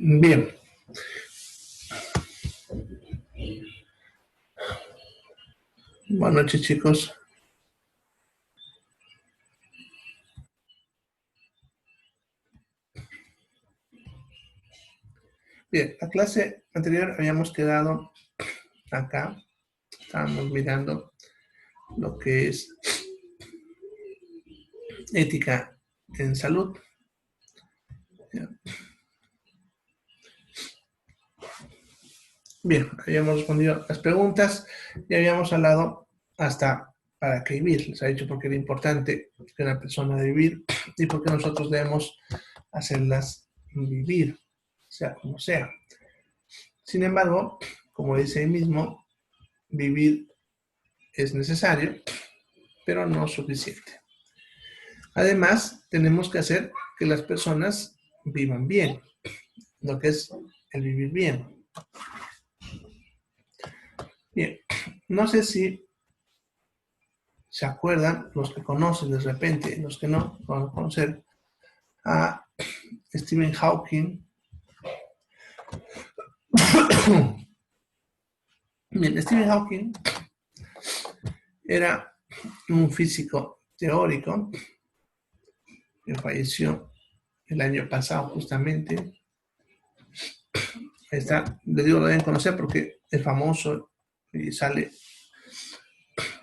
Bien. Buenas noches, chicos. Bien, la clase anterior habíamos quedado acá. Estábamos mirando lo que es ética en salud. Bien, habíamos respondido las preguntas y habíamos hablado hasta para qué vivir. Les ha dicho por qué era importante que una persona debe vivir y por qué nosotros debemos hacerlas vivir, sea como sea. Sin embargo, como dice ahí mismo, vivir es necesario, pero no suficiente. Además, tenemos que hacer que las personas vivan bien, lo que es el vivir bien. Bien, no sé si se acuerdan, los que conocen de repente, los que no van a conocer, a Stephen Hawking. Bien, Stephen Hawking era un físico teórico que falleció el año pasado justamente. Ahí está, le digo, lo deben conocer porque es famoso y sale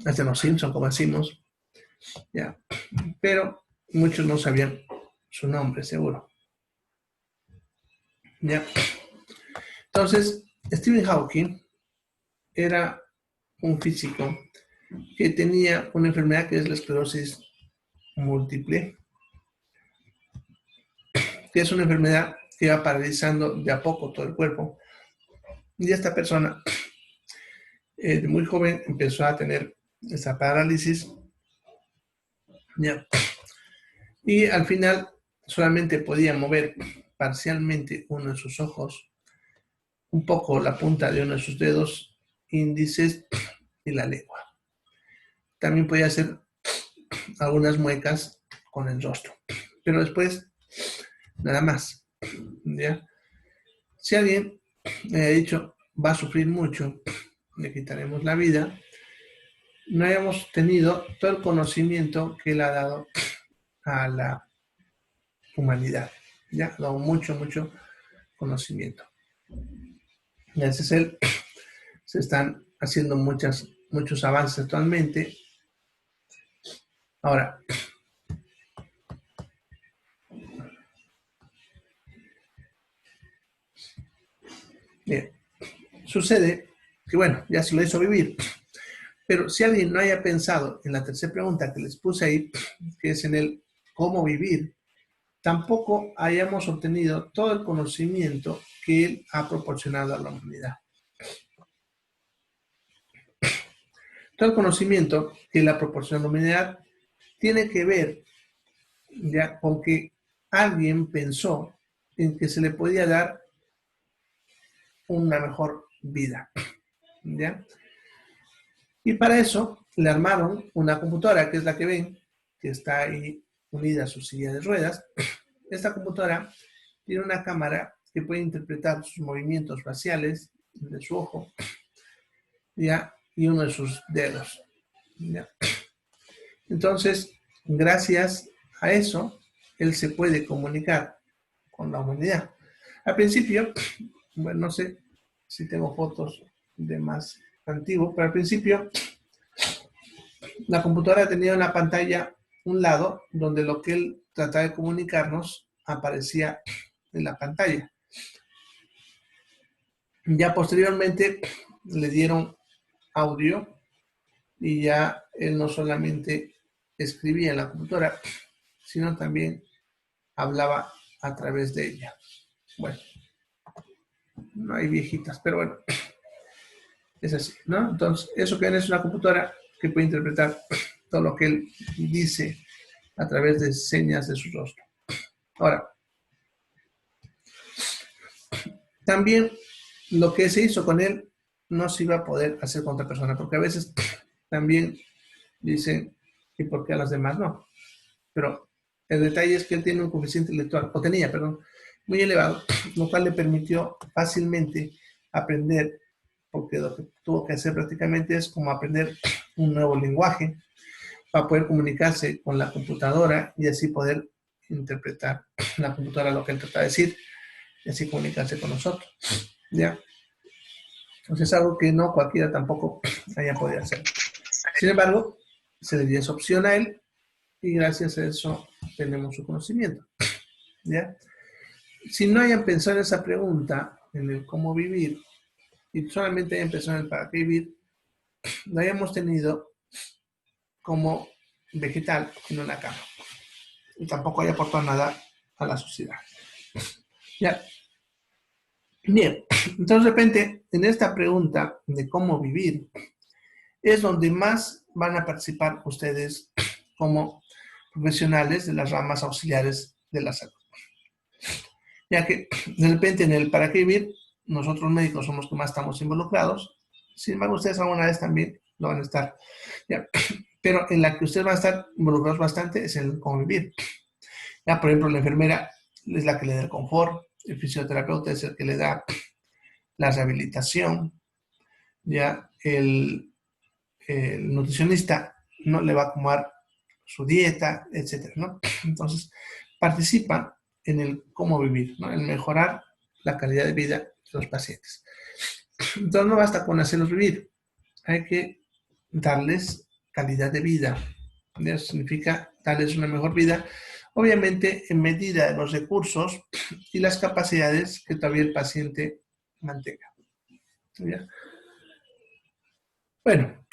hasta los Simpsons, como decimos, ya. Pero muchos no sabían su nombre, seguro. Ya. Entonces, Stephen Hawking era un físico que tenía una enfermedad que es la esclerosis múltiple, que es una enfermedad que va paralizando de a poco todo el cuerpo. Y esta persona, de muy joven, empezó a tener esa parálisis. Ya. Y al final solamente podía mover parcialmente uno de sus ojos, un poco la punta de uno de sus dedos índices y la lengua. También podía hacer algunas muecas con el rostro, pero después nada más. ¿Ya? Si alguien me ha dicho va a sufrir mucho, le quitaremos la vida, no hayamos tenido todo el conocimiento que él ha dado a la humanidad. Ya ha dado mucho conocimiento. Gracias a él se están haciendo muchos avances actualmente. Ahora, bien, sucede que, bueno, ya se lo hizo vivir, pero si alguien no haya pensado en la tercera pregunta que les puse ahí, que es en el cómo vivir, tampoco hayamos obtenido todo el conocimiento que él ha proporcionado a la humanidad. Todo el conocimiento que él ha proporcionado a la humanidad tiene que ver ya con que alguien pensó en que se le podía dar una mejor vida, ¿ya? Y para eso le armaron una computadora, que es la que ven, que está ahí unida a su silla de ruedas. Esta computadora tiene una cámara que puede interpretar sus movimientos faciales de su ojo, ¿ya? Y uno de sus dedos, ¿ya? Entonces, gracias a eso, él se puede comunicar con la humanidad. Al principio, bueno, no sé si tengo fotos de más antiguo, pero al principio la computadora tenía una pantalla, un lado, donde lo que él trataba de comunicarnos aparecía en la pantalla. Ya posteriormente le dieron audio y ya él no solamente escribía en la computadora, sino también hablaba a través de ella. Bueno, no hay viejitas, pero bueno. Es así, ¿no? Entonces, eso que es una computadora que puede interpretar todo lo que él dice a través de señas de su rostro. Ahora, también lo que se hizo con él no se iba a poder hacer con otra persona, porque a veces también dicen, ¿y por qué a los demás no? Pero el detalle es que él tiene un coeficiente intelectual, o tenía, perdón, muy elevado, lo cual le permitió fácilmente aprender, porque lo que tuvo que hacer prácticamente es como aprender un nuevo lenguaje para poder comunicarse con la computadora y así poder interpretar la computadora lo que él trata de decir y así comunicarse con nosotros. ¿Ya? Entonces es algo que no cualquiera tampoco haya podido hacer. Sin embargo, se le dio esa opción a él y gracias a eso tenemos su conocimiento. ¿Ya? Si no hayan pensado en esa pregunta, en el cómo vivir, y solamente hayan pensado en el para qué vivir, lo hayamos tenido como vegetal en una cama. Y tampoco haya aportado nada a la sociedad. ¿Ya? Bien, entonces de repente, en esta pregunta de cómo vivir, es donde más van a participar ustedes como profesionales de las ramas auxiliares de la salud. Ya que de repente en el para qué vivir, nosotros médicos somos los que más estamos involucrados, sin embargo ustedes alguna vez también lo van a estar. ¿Ya? Pero en la que ustedes van a estar involucrados bastante es en el cómo vivir. Ya, por ejemplo, la enfermera es la que le da el confort, el fisioterapeuta es el que le da la rehabilitación, ya el nutricionista no le va a acomodar su dieta, etcétera, ¿no? Entonces, participa en el cómo vivir, ¿no? En mejorar la calidad de vida de los pacientes. Entonces, no basta con hacerlos vivir, hay que darles calidad de vida. Eso significa darles una mejor vida, obviamente en medida de los recursos y las capacidades que todavía el paciente mantenga. ¿Ya? Bueno,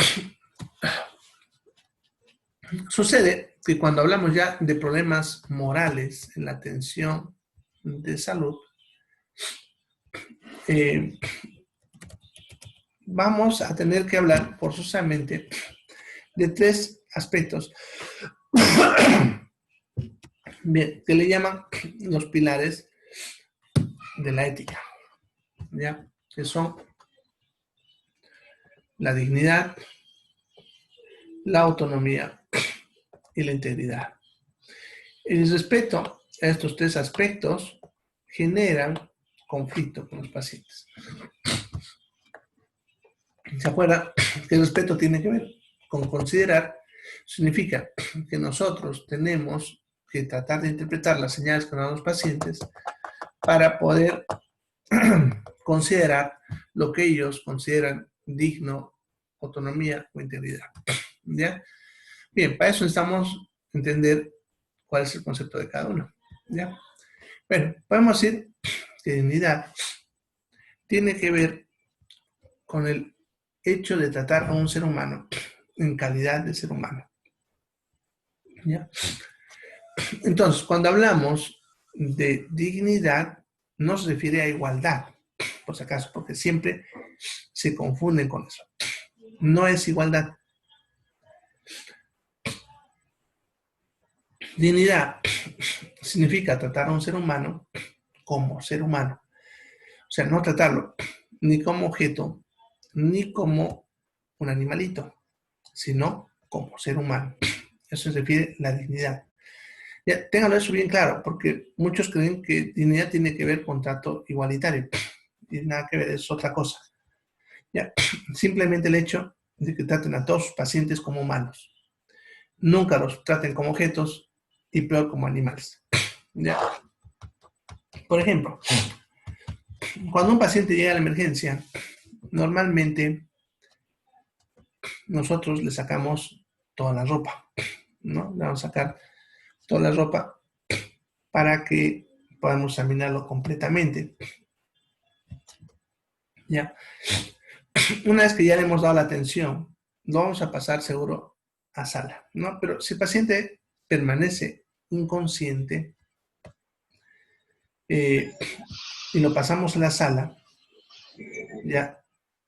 sucede que cuando hablamos ya de problemas morales en la atención de salud, vamos a tener que hablar forzosamente de tres aspectos bien, que le llaman los pilares de la ética, ¿ya? Que son la dignidad, la autonomía y la integridad. El respeto a estos tres aspectos generan conflicto con los pacientes. ¿Se acuerdan que el respeto tiene que ver con considerar? Significa que nosotros tenemos que tratar de interpretar las señales que nos dan los pacientes para poder considerar lo que ellos consideran digno, autonomía o integridad. ¿Ya? Bien, para eso necesitamos entender cuál es el concepto de cada uno. ¿Ya? Bueno, podemos decir que dignidad tiene que ver con el hecho de tratar a un ser humano en calidad de ser humano. ¿Ya? Entonces, cuando hablamos de dignidad, no se refiere a igualdad, por si acaso, porque siempre se confunden con eso. No es igualdad. Dignidad significa tratar a un ser humano como ser humano. O sea, no tratarlo ni como objeto, ni como un animalito, sino como ser humano. Eso se refiere a la dignidad. Ya, ténganlo eso bien claro, porque muchos creen que dignidad tiene que ver con trato igualitario. Y nada que ver, es otra cosa. Ya, simplemente el hecho de que traten a todos sus pacientes como humanos. Nunca los traten como objetos y peor como animales. ¿Ya? Por ejemplo, cuando un paciente llega a la emergencia, normalmente nosotros le sacamos toda la ropa, ¿no? Le vamos a sacar toda la ropa para que podamos examinarlo completamente. ¿Ya? Una vez que ya le hemos dado la atención, lo vamos a pasar seguro a sala, ¿no? Pero si el paciente permanece inconsciente y lo pasamos a la sala, ya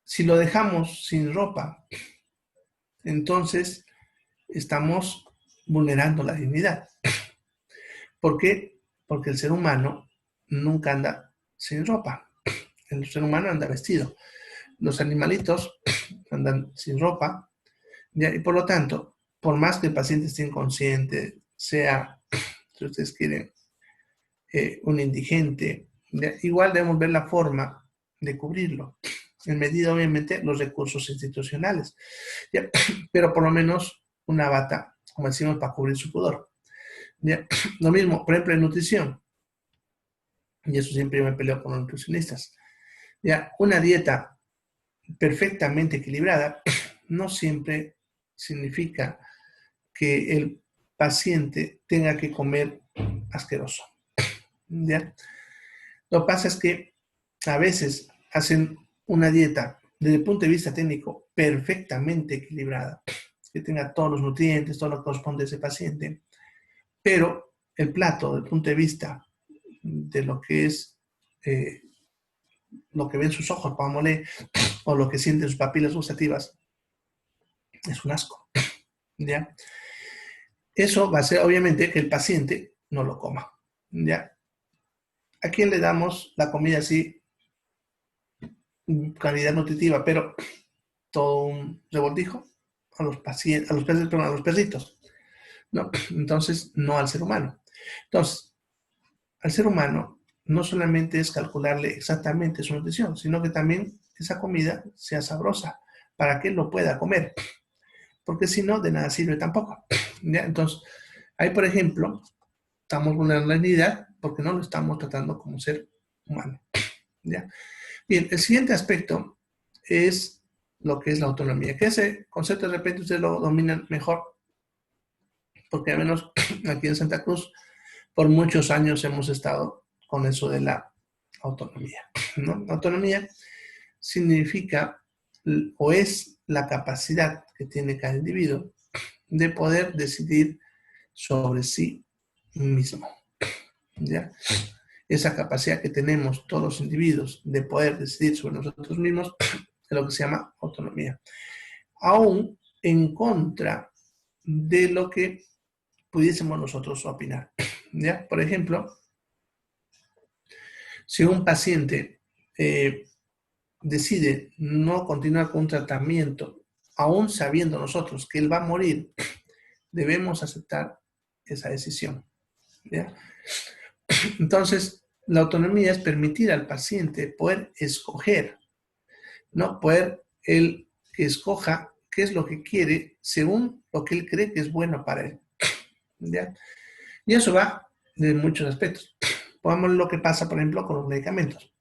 Si lo dejamos sin ropa, entonces estamos vulnerando la dignidad. ¿Por qué? Porque el ser humano nunca anda sin ropa. El ser humano anda vestido. Los animalitos andan sin ropa, ¿ya? Y por lo tanto, por más que el paciente esté inconsciente, sea, si ustedes quieren, un indigente, ¿ya? Igual debemos ver la forma de cubrirlo, en medida, obviamente, los recursos institucionales, ¿ya? Pero por lo menos una bata, como decimos, para cubrir su pudor, ¿ya? Lo mismo, por ejemplo, en nutrición, y eso siempre yo me peleo con los nutricionistas, ¿ya? Una dieta perfectamente equilibrada no siempre significa que el paciente tenga que comer asqueroso, ¿ya? Lo que pasa es que a veces hacen una dieta desde el punto de vista técnico perfectamente equilibrada, que tenga todos los nutrientes, todo lo que corresponde a ese paciente, pero el plato, desde el punto de vista de lo que es lo que ven sus ojos, pongámosle, o lo que sienten sus papilas gustativas, es un asco, ¿ya? Eso va a ser, obviamente, que el paciente no lo coma, ¿ya? ¿A quién le damos la comida así, calidad nutritiva, pero todo un revoltijo? A los pacientes, a los perritos, ¿no? Entonces, no al ser humano. Entonces, al ser humano no solamente es calcularle exactamente su nutrición, sino que también esa comida sea sabrosa para que él lo pueda comer, porque si no, de nada sirve tampoco, ¿ya? Entonces, ahí, por ejemplo, estamos vulnerando la dignidad porque no lo estamos tratando como ser humano, ¿ya? Bien, el siguiente aspecto es lo que es la autonomía, que ese concepto de repente ustedes lo dominan mejor, porque al menos aquí en Santa Cruz por muchos años hemos estado con eso de la autonomía, ¿no? Autonomía significa o es la capacidad que tiene cada individuo de poder decidir sobre sí mismo, ¿ya? Esa capacidad que tenemos todos los individuos de poder decidir sobre nosotros mismos es lo que se llama autonomía. Aún en contra de lo que pudiésemos nosotros opinar, ¿ya? Por ejemplo, si un paciente decide no continuar con un tratamiento, aún sabiendo nosotros que él va a morir, debemos aceptar esa decisión, ¿ya? Entonces, la autonomía es permitir al paciente poder escoger, ¿no? Poder él que escoja qué es lo que quiere según lo que él cree que es bueno para él, ¿ya? Y eso va de muchos aspectos. Pongamos lo que pasa, por ejemplo, con los medicamentos.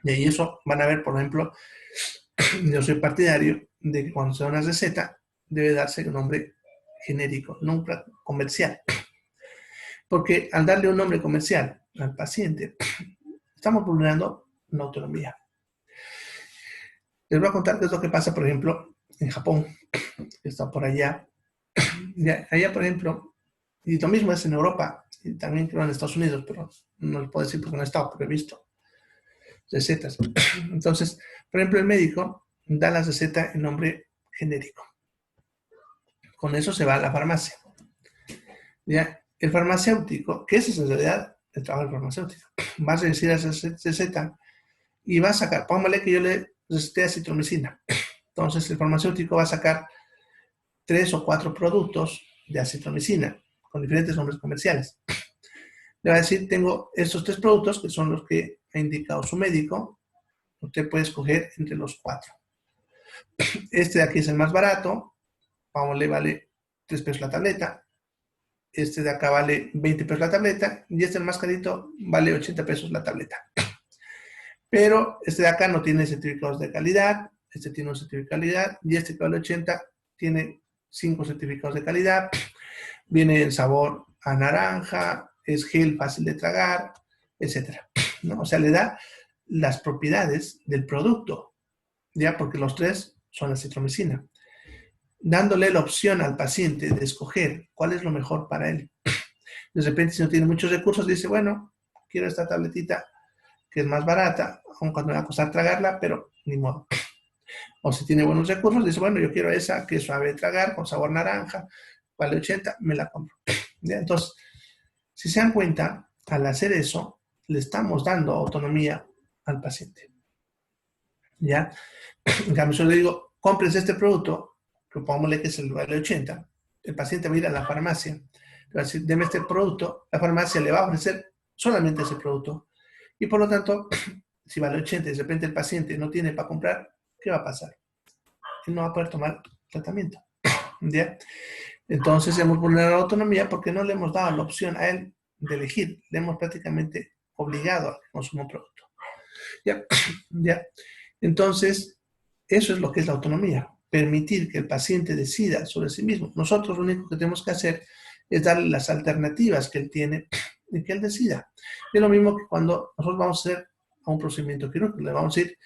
Y ahí eso van a ver, por ejemplo, yo soy partidario de que cuando se da una receta debe darse un nombre genérico, no comercial. Porque al darle un nombre comercial al paciente, estamos vulnerando la autonomía. Les voy a contar qué es lo que pasa, por ejemplo, en Japón, que está por allá. Allá, por ejemplo, y lo mismo es en Europa, y también creo en Estados Unidos, pero no les puedo decir porque no he estado, pero he visto recetas. Entonces, por ejemplo, el médico da la receta en nombre genérico. Con eso se va a la farmacia. ¿Ya? El farmacéutico, que ese es en realidad el trabajo del farmacéutico, va a decir esa receta y va a sacar, póngale que yo le recete acitromicina. Entonces el farmacéutico va a sacar 3 o 4 productos de acitromicina con diferentes nombres comerciales. Le va a decir, tengo estos 3 productos que son los que ha indicado su médico. Usted puede escoger entre los 4. Este de aquí es el más barato. Le vale 3 pesos la tableta. Este de acá vale 20 pesos la tableta. Y este el más carito vale 80 pesos la tableta. Pero este de acá no tiene certificados de calidad. Este tiene un certificado de calidad. Y este que vale 80 tiene 5 certificados de calidad. Viene en sabor a naranja, es gel fácil de tragar, etc., ¿no? O sea, le da las propiedades del producto, ya, porque los 3 son acitromicina, dándole la opción al paciente de escoger cuál es lo mejor para él. De repente, si no tiene muchos recursos, dice, bueno, quiero esta tabletita que es más barata, aun cuando me va a costar tragarla, pero ni modo. O si tiene buenos recursos, dice, bueno, yo quiero esa que es suave de tragar, con sabor naranja, vale 80, me la compro. ¿Ya? Entonces, si se dan cuenta, al hacer eso, le estamos dando autonomía al paciente. ¿Ya? En cambio, yo le digo, compres este producto, propongámosle que es el vale 80, el paciente va a ir a la farmacia, le va a decir, deme este producto, la farmacia le va a ofrecer solamente ese producto. Y por lo tanto, si vale 80 y de repente el paciente no tiene para comprar, ¿qué va a pasar? Él no va a poder tomar tratamiento. ¿Ya? Entonces hemos vulnerado la autonomía porque no le hemos dado la opción a él de elegir, le hemos prácticamente obligado a que consuma un producto. ¿Ya? ¿Ya? Entonces, eso es lo que es la autonomía, permitir que el paciente decida sobre sí mismo. Nosotros lo único que tenemos que hacer es darle las alternativas que él tiene y que él decida. Es lo mismo que cuando nosotros vamos a hacer a un procedimiento quirúrgico, le vamos a decir,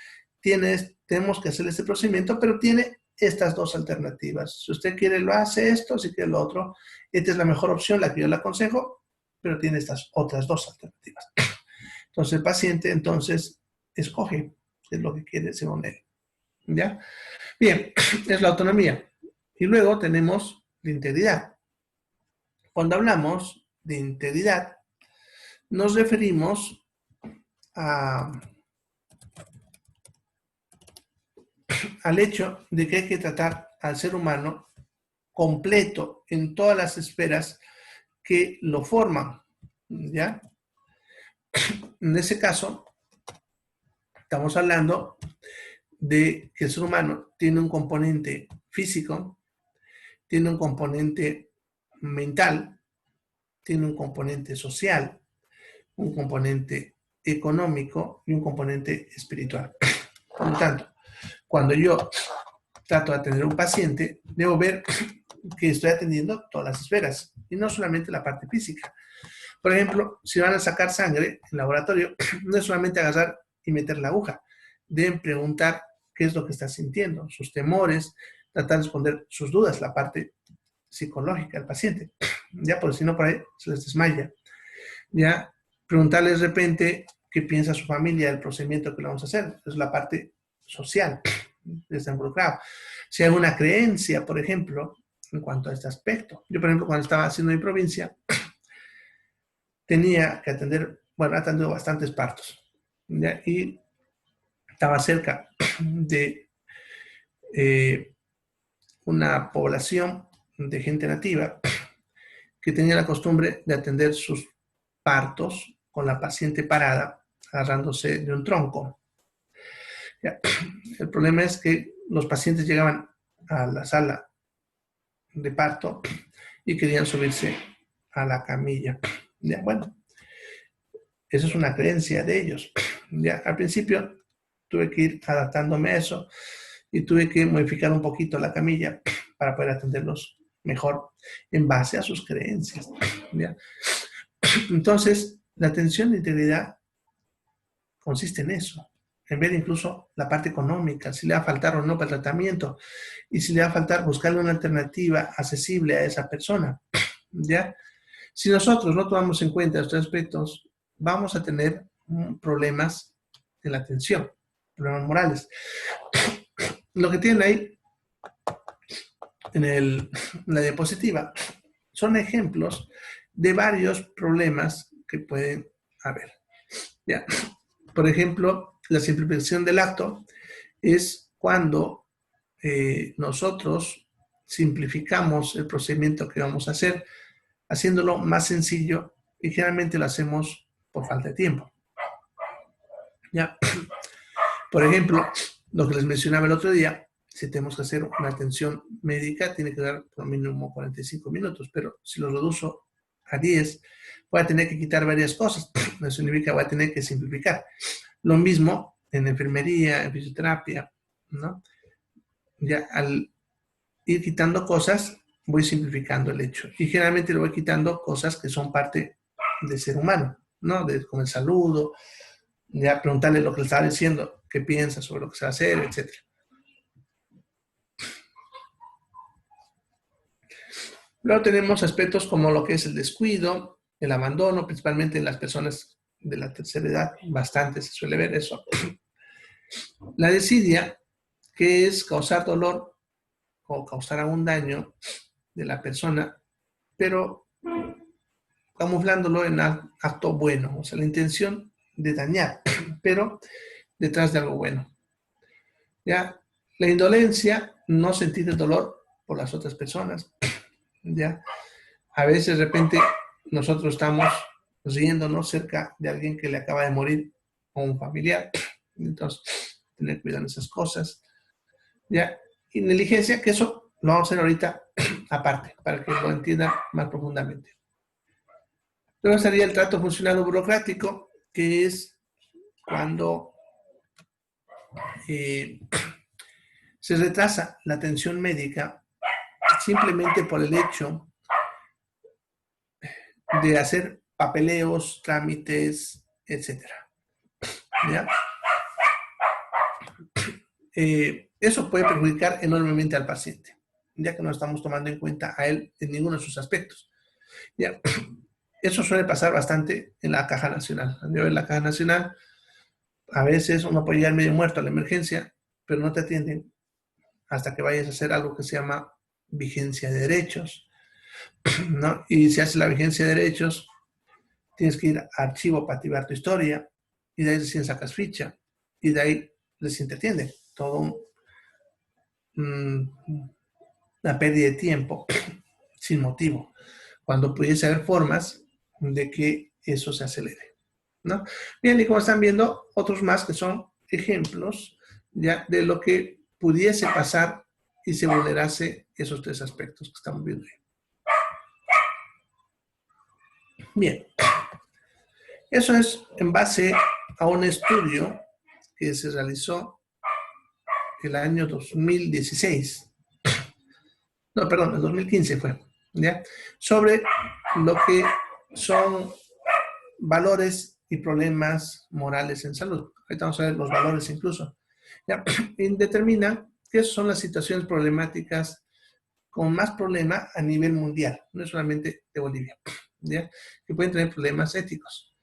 tenemos que hacer este procedimiento, pero tiene estas dos alternativas. Si usted quiere, lo hace esto, si quiere lo otro. Esta es la mejor opción, la que yo le aconsejo, pero tiene estas otras dos alternativas. Entonces el paciente entonces escoge qué es lo que quiere según él. ¿Ya? Bien, es la autonomía. Y luego tenemos la integridad. Cuando hablamos de integridad, nos referimos al hecho de que hay que tratar al ser humano completo en todas las esferas que lo forman, ¿ya? En ese caso, estamos hablando de que el ser humano tiene un componente físico, tiene un componente mental, tiene un componente social, un componente económico y un componente espiritual. Por lo tanto, cuando yo trato de atender a un paciente, debo ver que estoy atendiendo todas las esferas y no solamente la parte física. Por ejemplo, si van a sacar sangre en laboratorio, no es solamente agarrar y meter la aguja. Deben preguntar qué es lo que está sintiendo, sus temores, tratar de responder sus dudas, la parte psicológica del paciente. Ya, porque si no, por ahí se les desmaya. Ya, preguntarles de repente qué piensa su familia del procedimiento que le vamos a hacer. Es la parte social, está involucrado. Si hay una creencia, por ejemplo, en cuanto a este aspecto. Yo, por ejemplo, cuando estaba haciendo mi provincia, tenía que atender, bueno, atendido bastantes partos, ¿ya? Y estaba cerca de una población de gente nativa que tenía la costumbre de atender sus partos con la paciente parada, agarrándose de un tronco. ¿Ya? El problema es que los pacientes llegaban a la sala de parto y querían subirse a la camilla. ¿Ya? Bueno, eso es una creencia de ellos. Ya, al principio tuve que ir adaptándome a eso y tuve que modificar un poquito la camilla para poder atenderlos mejor en base a sus creencias. ¿Ya? Entonces, la atención de integridad consiste en eso, en ver incluso la parte económica, si le va a faltar o no para el tratamiento, y si le va a faltar buscarle una alternativa accesible a esa persona. ¿Ya? Si nosotros no tomamos en cuenta estos aspectos, vamos a tener problemas en la atención, problemas morales. Lo que tienen ahí en la diapositiva son ejemplos de varios problemas que pueden haber. ¿Ya? Por ejemplo, la simplificación del acto es cuando nosotros simplificamos el procedimiento que vamos a hacer, haciéndolo más sencillo y generalmente lo hacemos por falta de tiempo. ¿Ya? Por ejemplo, lo que les mencionaba el otro día, si tenemos que hacer una atención médica, tiene que dar por mínimo 45 minutos, pero si lo reduzco a 10, voy a tener que quitar varias cosas. Eso significa que voy a tener que simplificar. Lo mismo en enfermería, en fisioterapia, ¿no? Ya al ir quitando cosas, voy simplificando el hecho. Y generalmente le voy quitando cosas que son parte del ser humano, ¿no? Como el saludo, ya preguntarle lo que le estaba diciendo, qué piensa sobre lo que se va a hacer, etc. Luego tenemos aspectos como lo que es el descuido, el abandono, principalmente en las personas de la tercera edad, bastante se suele ver eso. La desidia, que es causar dolor o causar algún daño de la persona, pero camuflándolo en acto bueno, o sea, la intención de dañar, pero detrás de algo bueno. ¿Ya? La indolencia, no sentir el dolor por las otras personas. ¿Ya? A veces de repente nosotros estamos riéndonos cerca de alguien que le acaba de morir o un familiar. Entonces, tener cuidado en esas cosas. ¿Ya? Y negligencia, que eso lo vamos a hacer ahorita aparte, para que lo entiendan más profundamente. Luego estaría el trato funcional o burocrático, que es cuando se retrasa la atención médica simplemente por el hecho de hacer papeleos, trámites, etc. ¿Ya? Eso puede perjudicar enormemente al paciente, ya que no estamos tomando en cuenta a él en ninguno de sus aspectos. ¿Ya? Eso suele pasar bastante en la Caja Nacional. En la Caja Nacional, a veces uno puede llegar medio muerto a la emergencia, pero no te atienden hasta que vayas a hacer algo que se llama vigencia de derechos, ¿no? Y si haces la vigencia de derechos, tienes que ir a archivo para activar tu historia, y de ahí recién sacas ficha, y de ahí recién te atiende. Todo una pérdida de tiempo sin motivo, cuando pudiese haber formas de que eso se acelere, ¿no? Bien, y como están viendo, otros más que son ejemplos ya de lo que pudiese pasar y se vulnerase esos tres aspectos que estamos viendo ahí. Bien, eso es en base a un estudio que se realizó el año 2016, no, perdón, el 2015 fue, ¿ya? Sobre lo que son valores y problemas morales en salud. Ahorita vamos a ver los valores incluso. ¿Ya? Y determina qué son las situaciones problemáticas con más problema a nivel mundial, no es solamente de Bolivia, ¿ya? Que pueden tener problemas éticos.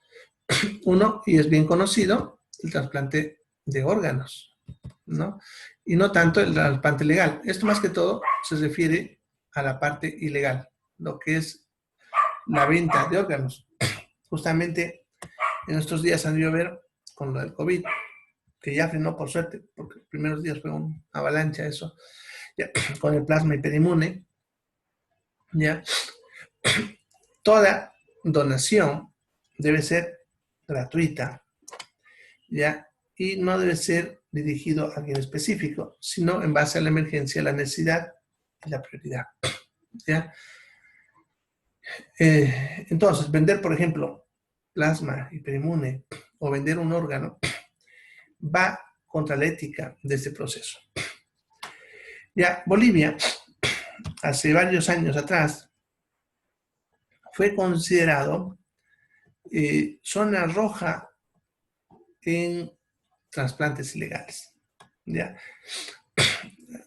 Uno, y es bien conocido, el trasplante de órganos, ¿no? Y no tanto el trasplante legal. Esto más que todo se refiere a la parte ilegal, lo que es la venta de órganos. Justamente en estos días han ido a ver con lo del COVID, que ya frenó por suerte, porque los primeros días fue una avalancha eso, ya, con el plasma hiperinmune, ya. Toda donación debe ser gratuita, ya, y no debe ser dirigido a alguien específico, sino en base a la emergencia, la necesidad y la prioridad, ya. Entonces, vender, por ejemplo, plasma hiperinmune o vender un órgano va contra la ética de este proceso. Ya, Bolivia, hace varios años atrás, fue considerado zona roja en trasplantes ilegales. ¿Ya?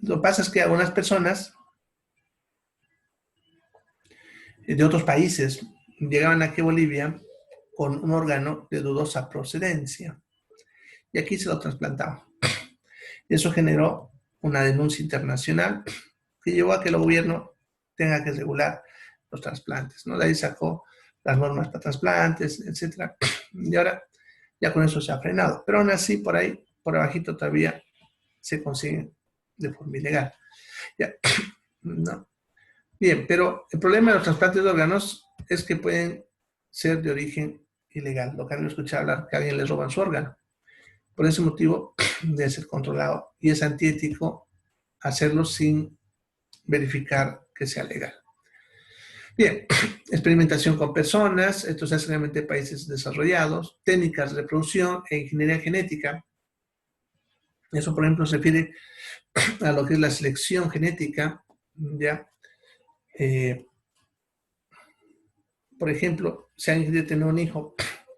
Lo que pasa es que algunas personas de otros países llegaban aquí a Bolivia con un órgano de dudosa procedencia y aquí se lo trasplantaban. Eso generó una denuncia internacional que llevó a que el gobierno tenga que regular los trasplantes, ¿no? De ahí sacó las normas para trasplantes, etc. Y ahora ya con eso se ha frenado. Pero aún así, por ahí, por abajito todavía se consiguen de forma ilegal. Ya. No. Bien, pero el problema de los trasplantes de órganos es que pueden ser de origen ilegal. Lo que han escuchado hablar que a alguien les roban su órgano. Por ese motivo debe ser controlado y es antiético hacerlo sin verificar que sea legal. Bien, experimentación con personas, esto se hace realmente en países desarrollados, técnicas de reproducción e ingeniería genética. Eso, por ejemplo, se refiere a lo que es la selección genética, ¿ya? Por ejemplo, si alguien quiere tener un hijo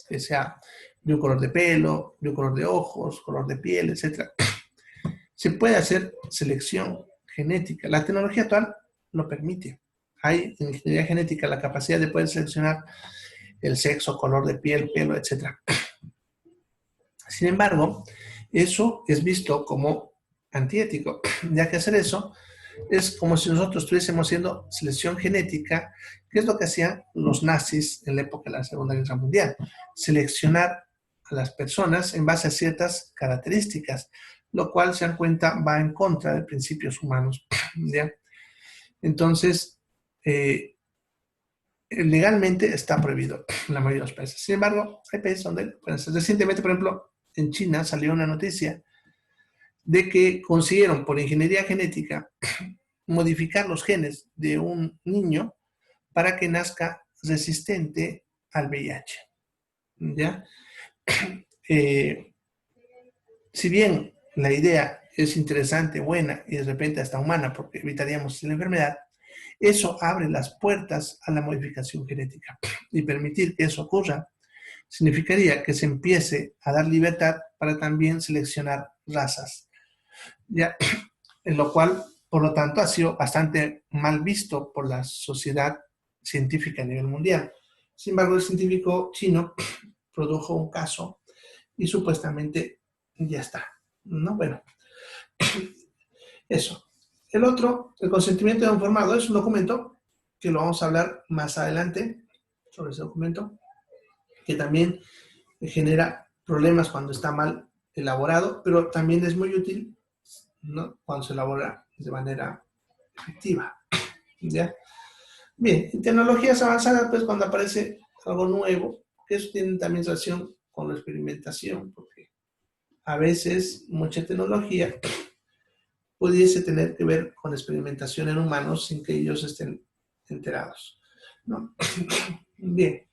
que sea de un color de pelo, de un color de ojos, color de piel, etc., se puede hacer selección genética. La tecnología actual lo permite. Hay en ingeniería genética la capacidad de poder seleccionar el sexo, color de piel, pelo, etc. Sin embargo, eso es visto como antiético, ya que hacer eso es como si nosotros estuviésemos haciendo selección genética, que es lo que hacían los nazis en la época de la Segunda Guerra Mundial. Seleccionar a las personas en base a ciertas características, lo cual, se dan cuenta, va en contra de principios humanos. ¿Ya? Entonces, legalmente está prohibido en la mayoría de los países. Sin embargo, hay países donde pueden hacer. Recientemente, por ejemplo, en China salió una noticia de que consiguieron por ingeniería genética modificar los genes de un niño para que nazca resistente al VIH. ¿Ya? Si bien la idea es interesante, buena y de repente hasta humana, porque evitaríamos la enfermedad, eso abre las puertas a la modificación genética. Y permitir que eso ocurra significaría que se empiece a dar libertad para también seleccionar razas. ¿Ya? En lo cual, por lo tanto, ha sido bastante mal visto por la sociedad científica a nivel mundial. Sin embargo, el científico chino produjo un caso y supuestamente ya está, ¿no? Bueno, eso. El otro, el consentimiento informado, es un documento que lo vamos a hablar más adelante sobre ese documento, que también genera problemas cuando está mal elaborado, pero también es muy útil, ¿no?, cuando se elabora de manera efectiva. ¿Ya? Bien, en tecnologías avanzadas, pues cuando aparece algo nuevo, que eso tiene también relación con la experimentación, porque a veces mucha tecnología pudiese tener que ver con experimentación en humanos sin que ellos estén enterados, ¿no? Bien.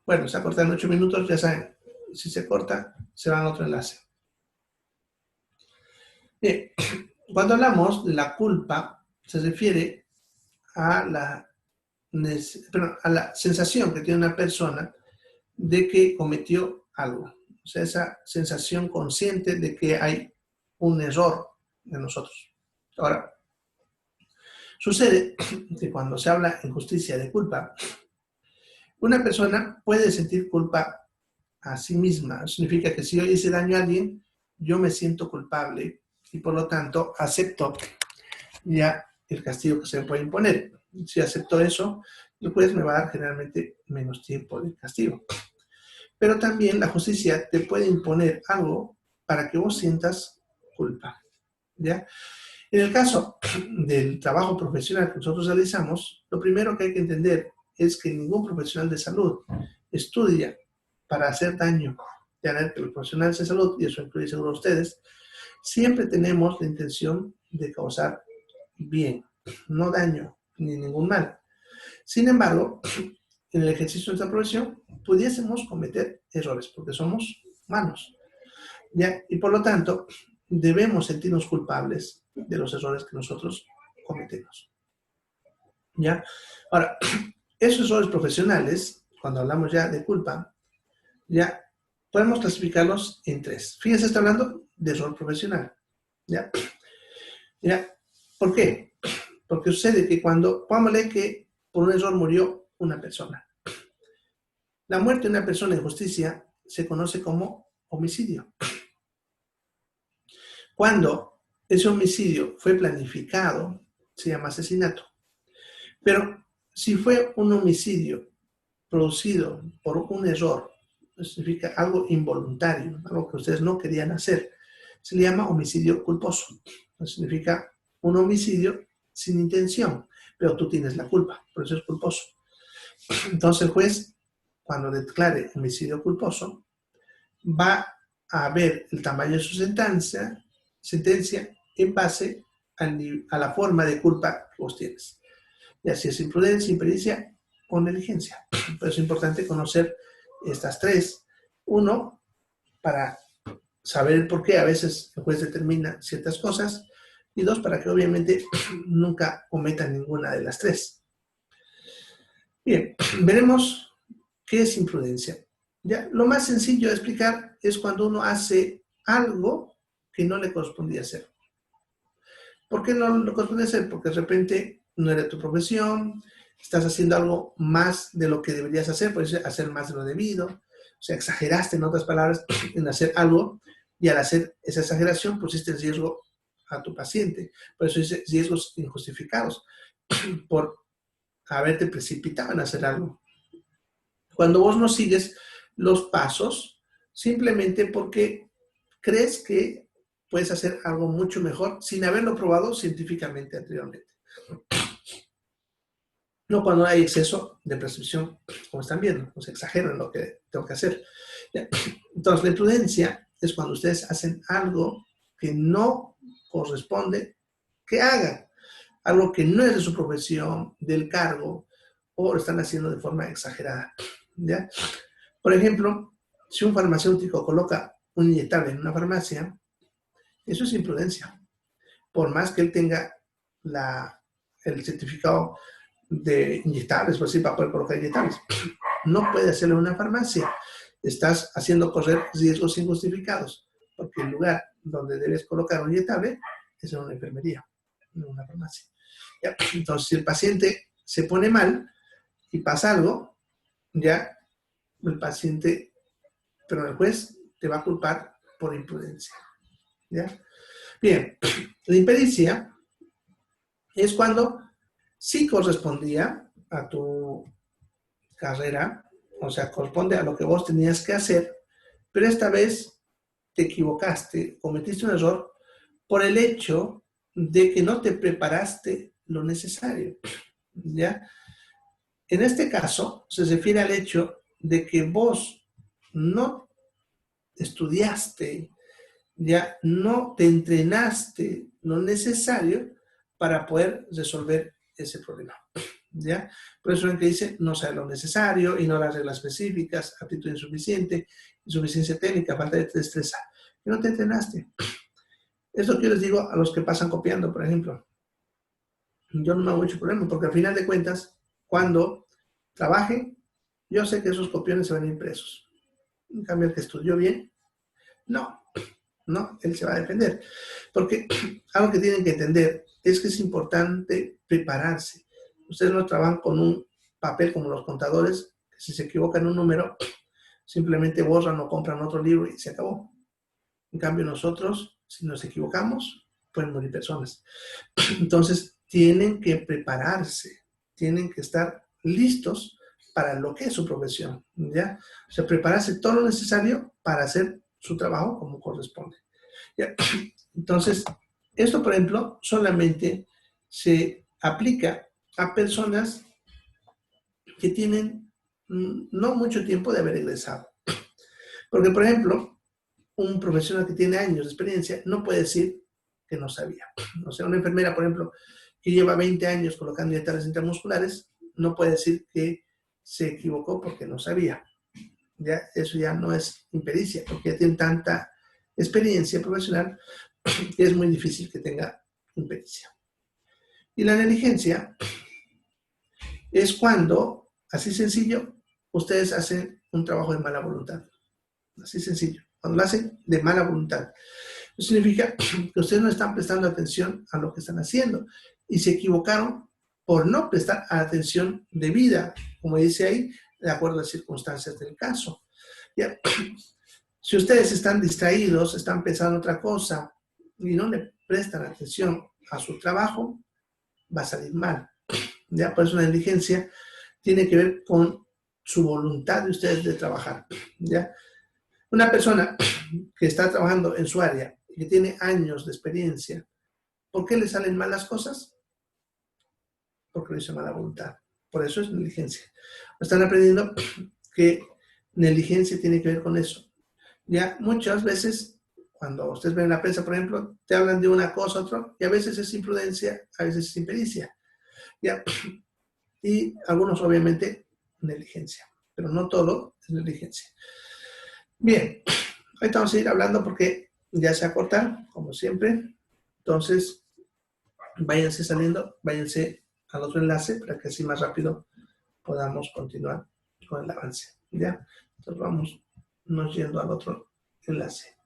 Bueno, se ha cortado en 8 minutos, ya saben, si se corta, se va a otro enlace. Bien, cuando hablamos de la culpa, se refiere a la sensación que tiene una persona de que cometió algo. O sea, esa sensación consciente de que hay un error en nosotros. Ahora, sucede que cuando se habla en justicia de culpa, una persona puede sentir culpa a sí misma. Significa que si yo hice daño a alguien, yo me siento culpable y por lo tanto acepto ya el castigo que se me puede imponer. Si acepto eso, el juez me va a dar generalmente menos tiempo de castigo. Pero también la justicia te puede imponer algo para que vos sientas culpa, ¿ya? En el caso del trabajo profesional que nosotros realizamos, lo primero que hay que entender es que ningún profesional de salud estudia para hacer daño. Ya ver que los profesionales de salud, y eso incluye seguro a ustedes, siempre tenemos la intención de causar bien, no daño ni ningún mal. Sin embargo, en el ejercicio de esta profesión pudiésemos cometer errores porque somos humanos, ¿ya? Y por lo tanto, debemos sentirnos culpables de los errores que nosotros cometemos, ¿ya? Ahora, esos errores profesionales, cuando hablamos ya de culpa, ya podemos clasificarlos en 3. Fíjense, está hablando de error profesional, ¿ya? ¿Ya? ¿Por qué? Porque sucede que cuando, pongámosle que por un error murió una persona. La muerte de una persona en justicia se conoce como homicidio. Cuando ese homicidio fue planificado, se llama asesinato. Pero si fue un homicidio producido por un error, significa algo involuntario, algo que ustedes no querían hacer, se le llama homicidio culposo. Significa un homicidio sin intención, pero tú tienes la culpa, por eso es culposo. Entonces el juez, cuando declare homicidio culposo, va a ver el tamaño de su sentencia en base a la forma de culpa que vos tienes. Y así es imprudencia, impericia o negligencia. Pero es importante conocer estas 3. 1, para saber por qué a veces el juez determina ciertas cosas. Y 2, para que obviamente nunca cometa ninguna de las 3. Bien, veremos qué es imprudencia. Ya, lo más sencillo de explicar es cuando uno hace algo que no le correspondía hacer. ¿Por qué no lo corresponde hacer? Porque de repente no era tu profesión, estás haciendo algo más de lo que deberías hacer, puedes hacer más de lo debido, o sea, exageraste, en otras palabras, en hacer algo, y al hacer esa exageración pusiste en riesgo a tu paciente. Por eso dice riesgos injustificados, por haberte precipitado en hacer algo. Cuando vos no sigues los pasos, simplemente porque crees que puedes hacer algo mucho mejor sin haberlo probado científicamente anteriormente. No cuando hay exceso de prescripción, como están viendo, se exagera en lo que tengo que hacer. Entonces, la imprudencia es cuando ustedes hacen algo que no corresponde que hagan, algo que no es de su profesión, del cargo, o lo están haciendo de forma exagerada. ¿Ya? Por ejemplo, si un farmacéutico coloca un inyectable en una farmacia, eso es imprudencia. Por más que él tenga el certificado de inyectables, por decir, para poder colocar inyectables. No puede hacerlo en una farmacia. Estás haciendo correr riesgos injustificados, porque el lugar donde debes colocar un inyectable es en una enfermería, no en una farmacia. ¿Ya? Entonces, si el paciente se pone mal y pasa algo, ya el paciente, pero el juez te va a culpar por imprudencia. ¿Ya? Bien, la impericia es cuando sí correspondía a tu carrera, o sea, corresponde a lo que vos tenías que hacer, pero esta vez te equivocaste, cometiste un error por el hecho de que no te preparaste lo necesario, ¿ya? En este caso, se refiere al hecho de que vos no estudiaste, ya no te entrenaste lo necesario para poder resolver ese problema. ¿Ya? Por eso es que dice no sabe lo necesario, ignorar reglas específicas, aptitud insuficiente, insuficiencia técnica, falta de destreza. Y no te entrenaste. Esto que yo les digo a los que pasan copiando, por ejemplo. Yo no me hago mucho problema porque al final de cuentas, cuando trabaje, yo sé que esos copiones se van a ir presos. En cambio, el que estudió bien, no, él se va a defender. Porque algo que tienen que entender es que es importante prepararse. Ustedes no trabajan con un papel como los contadores, que si se equivocan un número, simplemente borran o compran otro libro y se acabó. En cambio, nosotros, si nos equivocamos, pueden morir personas. Entonces, tienen que prepararse, tienen que estar listos para lo que es su profesión, ¿ya? O sea, prepararse todo lo necesario para hacer su trabajo como corresponde. ¿Ya? Entonces, esto, por ejemplo, solamente se aplica a personas que tienen no mucho tiempo de haber egresado. Porque, por ejemplo, un profesional que tiene años de experiencia no puede decir que no sabía. O sea, una enfermera, por ejemplo, que lleva 20 años colocando inyectables intramusculares, no puede decir que se equivocó porque no sabía. ¿Ya? Eso ya no es impericia, porque ya tiene tanta experiencia profesional que es muy difícil que tenga impericia. Y la negligencia es cuando, así sencillo, ustedes hacen un trabajo de mala voluntad. Así sencillo. Cuando lo hacen de mala voluntad. Eso significa que ustedes no están prestando atención a lo que están haciendo y se equivocaron por no prestar atención debida, como dice ahí, de acuerdo a las circunstancias del caso. ¿Ya? Si ustedes están distraídos, están pensando otra cosa y no le prestan atención a su trabajo, va a salir mal. ¿Ya? Por eso la negligencia tiene que ver con su voluntad de ustedes de trabajar. ¿Ya? Una persona que está trabajando en su área y que tiene años de experiencia, ¿por qué le salen mal las cosas? Porque lo hizo mala voluntad. Por eso es negligencia. Están aprendiendo que negligencia tiene que ver con eso. Ya muchas veces, cuando ustedes ven en la prensa, por ejemplo, te hablan de una cosa, otra, y a veces es imprudencia, a veces es impericia. ¿Ya? Y algunos, obviamente, negligencia. Pero no todo es negligencia. Bien, ahorita vamos a ir hablando porque ya se acorta, como siempre. Entonces, váyanse saliendo, váyanse al otro enlace para que así más rápido podamos continuar con el avance. ¿Ya? Entonces vamos nos yendo al otro enlace.